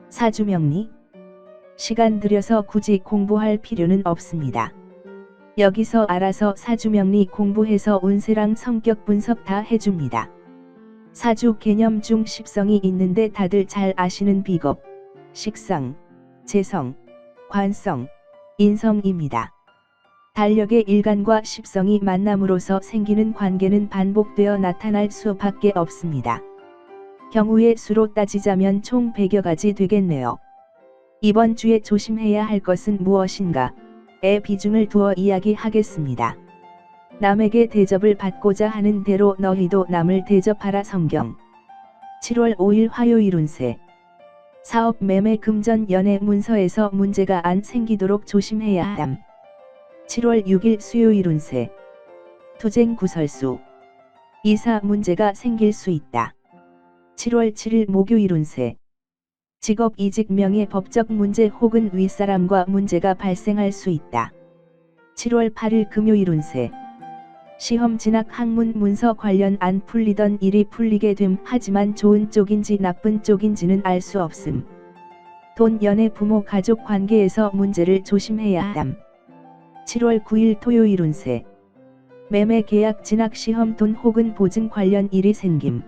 사주명리. 시간 들여서 굳이 공부할 필요는 없습니다. 여기서 알아서 사주명리 공부해서 운세랑 성격 분석 다 해줍니다. 사주 개념 중 십성이 있는데 다들 잘 아시는 비겁, 식성, 재성, 관성, 인성입니다. 달력의 일간과 십성이 만남으로써 생기는 관계는 반복되어 나타날 수밖에 없습니다. 경우의 수로 따지자면 총 100여 가지 되겠네요. 이번 주에 조심해야 할 것은 무엇인가에 비중을 두어 이야기하겠습니다. 남에게 대접을 받고자 하는 대로 너희도 남을 대접하라. 성경. 7월 5일 화요일 운세. 사업, 매매, 금전, 연애, 문서에서 문제가 안 생기도록 조심해야 함. 7월 6일 수요일 운세. 투쟁, 구설수. 이사 문제가 생길 수 있다. 7월 7일 목요일 운세. 직업, 이직, 명예, 법적 문제 혹은 윗사람과 문제가 발생할 수 있다. 7월 8일 금요일 운세. 시험, 진학, 학문, 문서 관련 안 풀리던 일이 풀리게 됨. 하지만 좋은 쪽인지 나쁜 쪽인지는 알 수 없음. 돈, 연애, 부모, 가족 관계에서 문제를 조심해야 함. 7월 9일 토요일 운세. 매매, 계약, 진학, 시험, 돈 혹은 보증 관련 일이 생김.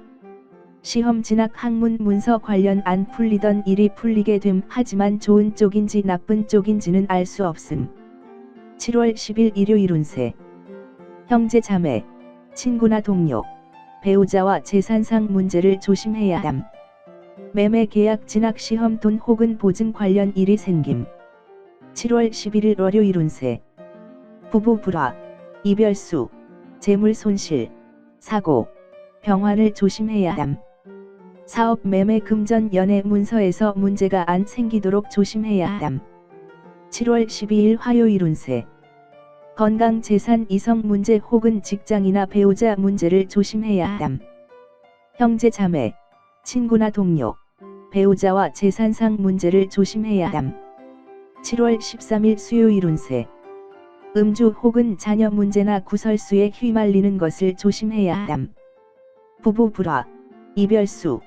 시험, 진학, 학문, 문서 관련 안 풀리던 일이 풀리게 됨. 하지만 좋은 쪽인지 나쁜 쪽인지는 알 수 없음. 7월 10일 일요일 운세. 형제, 자매, 친구나 동료, 배우자와 재산상 문제를 조심해야 함. 매매, 계약, 진학, 시험, 돈 혹은 보증 관련 일이 생김. 7월 11일 월요일 운세. 부부 불화, 이별수, 재물 손실, 사고, 병환을 조심해야 함. 사업, 매매, 금전, 연애, 문서에서 문제가 안 생기도록 조심해야 함. 7월 12일 화요일 운세. 건강, 재산, 이성 문제 혹은 직장이나 배우자 문제를 조심해야 함. 형제, 자매, 친구나 동료, 배우자와 재산상 문제를 조심해야 함. 7월 13일 수요일 운세. 음주 혹은 자녀 문제나 구설수에 휘말리는 것을 조심해야 함. 부부 불화, 이별수,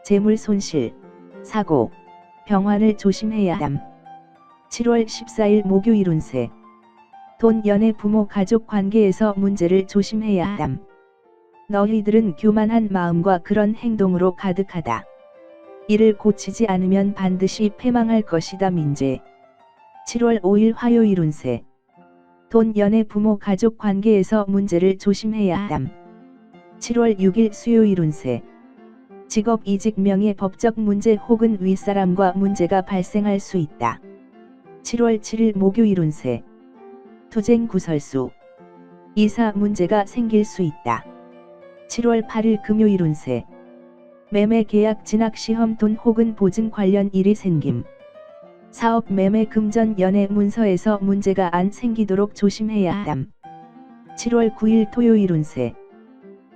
재물 손실, 사고, 병환을 조심해야 함. 7월 14일 목요일 운세. 돈, 연애, 부모, 가족 관계에서 문제를 조심해야 함. 너희들은 교만한 마음과 그런 행동으로 가득하다. 이를 고치지 않으면 반드시 패망할 것이다. 민재. 7월 5일 화요일 운세. 돈, 연애, 부모, 가족 관계에서 문제를 조심해야 함. 7월 6일 수요일 운세. 직업, 이직, 명예, 법적 문제 혹은 윗사람과 문제가 발생할 수 있다. 7월 7일 목요일 운세. 투쟁, 구설수, 이사 문제가 생길 수 있다. 7월 8일 금요일 운세. 매매, 계약, 진학, 시험, 돈 혹은 보증 관련 일이 생김. 사업, 매매, 금전, 연애, 문서에서 문제가 안 생기도록 조심해야 함. 7월 9일 토요일 운세.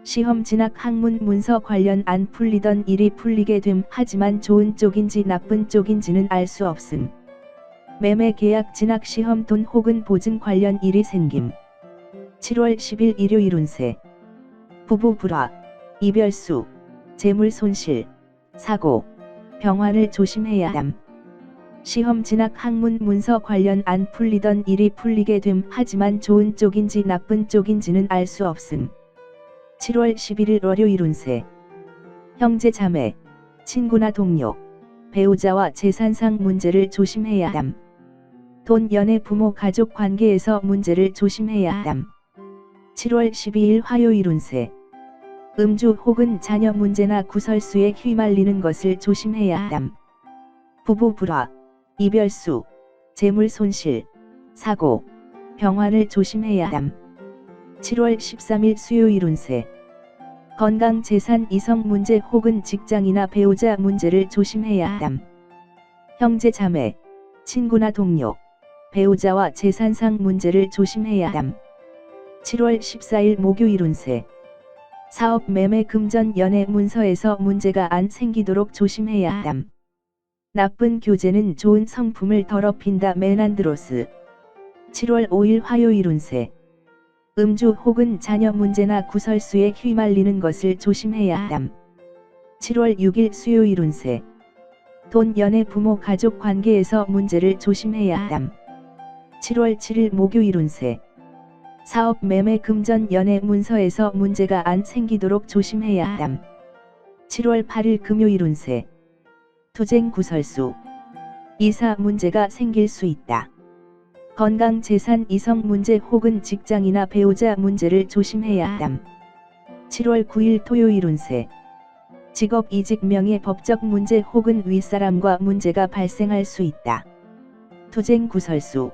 시험, 진학, 학문, 문서 관련 안 풀리던 일이 풀리게 됨. 하지만 좋은 쪽인지 나쁜 쪽인지는 알 수 없음. 매매, 계약, 진학, 시험, 돈 혹은 보증 관련 일이 생김. 7월 10일 일요일 운세. 부부 불화, 이별수, 재물 손실, 사고, 병환을 조심해야 함. 시험, 진학, 학문, 문서 관련 안 풀리던 일이 풀리게 됨. 하지만 좋은 쪽인지 나쁜 쪽인지는 알 수 없음. 7월 11일 월요일 운세. 형제, 자매, 친구나 동료, 배우자와 재산상 문제를 조심해야 함. 돈, 연애, 부모, 가족 관계에서 문제를 조심해야 함. 7월 12일 화요일 운세. 음주 혹은 자녀 문제나 구설수에 휘말리는 것을 조심해야 함. 부부 불화, 이별수, 재물 손실, 사고, 병환을 조심해야 함. 7월 13일 수요일 운세. 건강, 재산, 이성 문제 혹은 직장이나 배우자 문제를 조심해야 함. 형제, 자매, 친구나 동료, 배우자와 재산상 문제를 조심해야 함. 7월 14일 목요일 운세. 사업, 매매, 금전, 연애, 문서에서 문제가 안 생기도록 조심해야 함. 나쁜 교제는 좋은 성품을 더럽힌다. 메난드로스. 7월 5일 화요일 운세. 음주 혹은 자녀 문제나 구설수에 휘말리는 것을 조심해야 함. 7월 6일 수요일 운세. 돈, 연애, 부모, 가족 관계에서 문제를 조심해야 함. 7월 7일 목요일 운세. 사업, 매매, 금전, 연애, 문서에서 문제가 안 생기도록 조심해야 함. 7월 8일 금요일 운세. 투쟁, 구설수. 이사 문제가 생길 수 있다. 건강, 재산, 이성 문제 혹은 직장이나 배우자 문제를 조심해야 함. 7월 9일 토요일 운세. 직업, 이직, 명예, 법적 문제 혹은 윗사람과 문제가 발생할 수 있다. 투쟁, 구설수.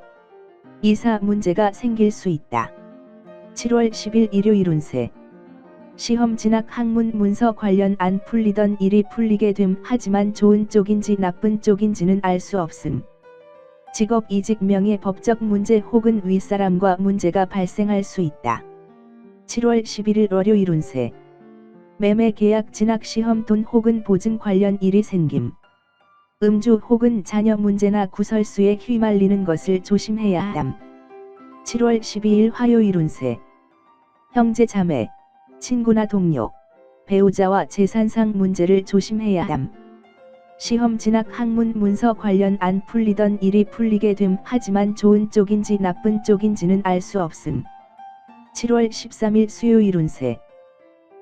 이사 문제가 생길 수 있다. 7월 10일 일요일 운세. 시험, 진학, 학문, 문서 관련 안 풀리던 일이 풀리게 됨. 하지만 좋은 쪽인지 나쁜 쪽인지는 알 수 없음. 직업, 이직, 명예, 법적 문제 혹은 윗사람과 문제가 발생할 수 있다. 7월 11일 월요일 운세. 매매, 계약, 진학, 시험, 돈 혹은 보증 관련 일이 생김. 음주 혹은 자녀 문제나 구설수에 휘말리는 것을 조심해야 함. 7월 12일 화요일 운세. 형제, 자매, 친구나 동료, 배우자와 재산상 문제를 조심해야 함. 시험, 진학, 학문, 문서 관련 안 풀리던 일이 풀리게 됨. 하지만 좋은 쪽인지 나쁜 쪽인지는 알 수 없음. 7월 13일 수요일 운세.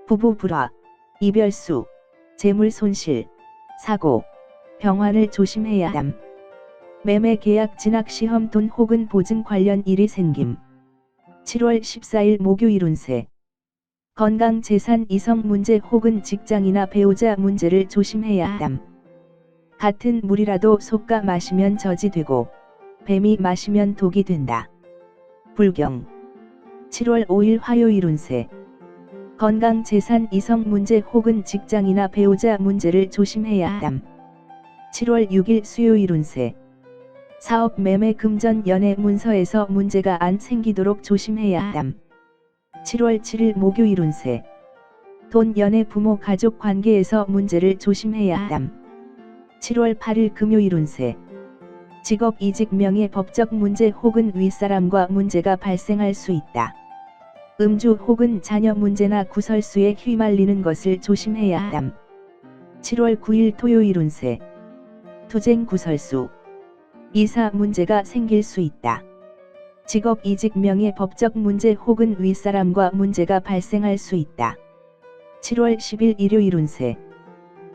부부 불화, 이별수, 재물 손실, 사고, 병환을 조심해야 함. 매매, 계약, 진학, 시험, 돈 혹은 보증 관련 일이 생김. 7월 14일 목요일 운세. 건강, 재산, 이성 문제 혹은 직장이나 배우자 문제를 조심해야 함. 같은 물이라도 솎아 마시면 젖이 되고 뱀이 마시면 독이 된다. 불경. 7월 5일 화요일 운세. 건강, 재산, 이성 문제 혹은 직장이나 배우자 문제를 조심해야 함. 7월 6일 수요일 운세. 사업, 매매, 금전, 연애, 문서에서 문제가 안 생기도록 조심해야 함. 7월 7일 목요일 운세. 돈, 연애, 부모, 가족 관계에서 문제를 조심해야 함. 7월 8일 금요일 운세. 직업, 이직, 명예, 법적 문제 혹은 윗사람과 문제가 발생할 수 있다. 음주 혹은 자녀 문제나 구설수에 휘말리는 것을 조심해야 함. 7월 9일 토요일 운세. 투쟁, 구설수. 이사 문제가 생길 수 있다. 직업, 이직, 명예, 법적 문제 혹은 윗사람과 문제가 발생할 수 있다. 7월 10일 일요일 운세.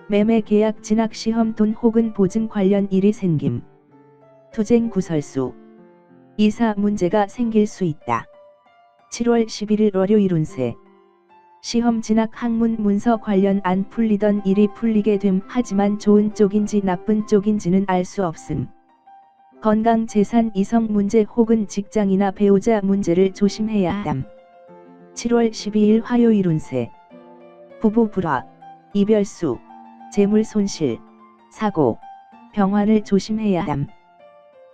매매, 계약, 진학, 시험, 돈 혹은 보증 관련 일이 생김. 투쟁, 구설수. 이사 문제가 생길 수 있다. 7월 11일 월요일 운세. 시험, 진학, 학문, 문서 관련 안 풀리던 일이 풀리게 됨. 하지만 좋은 쪽인지 나쁜 쪽인지는 알 수 없음. 건강, 재산, 이성 문제 혹은 직장이나 배우자 문제를 조심해야 함. 7월 12일 화요일 운세. 부부 불화, 이별수, 재물 손실, 사고, 병환을 조심해야 함.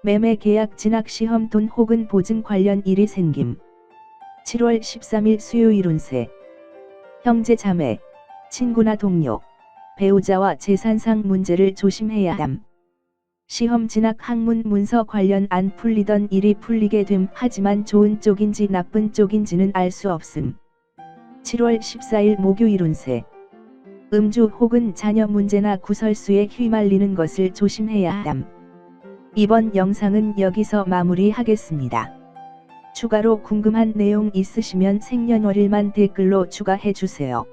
매매, 계약, 진학, 시험, 돈 혹은 보증 관련 일이 생김. 7월 13일 수요일 운세. 형제, 자매, 친구나 동료, 배우자와 재산상 문제를 조심해야 함. 시험, 진학, 학문, 문서 관련 안 풀리던 일이 풀리게 됨. 하지만 좋은 쪽인지 나쁜 쪽인지는 알 수 없음. 7월 14일 목요일 운세. 음주 혹은 자녀 문제나 구설수에 휘말리는 것을 조심해야 함. 이번 영상은 여기서 마무리하겠습니다. 추가로 궁금한 내용 있으시면 생년월일만 댓글로 추가해주세요.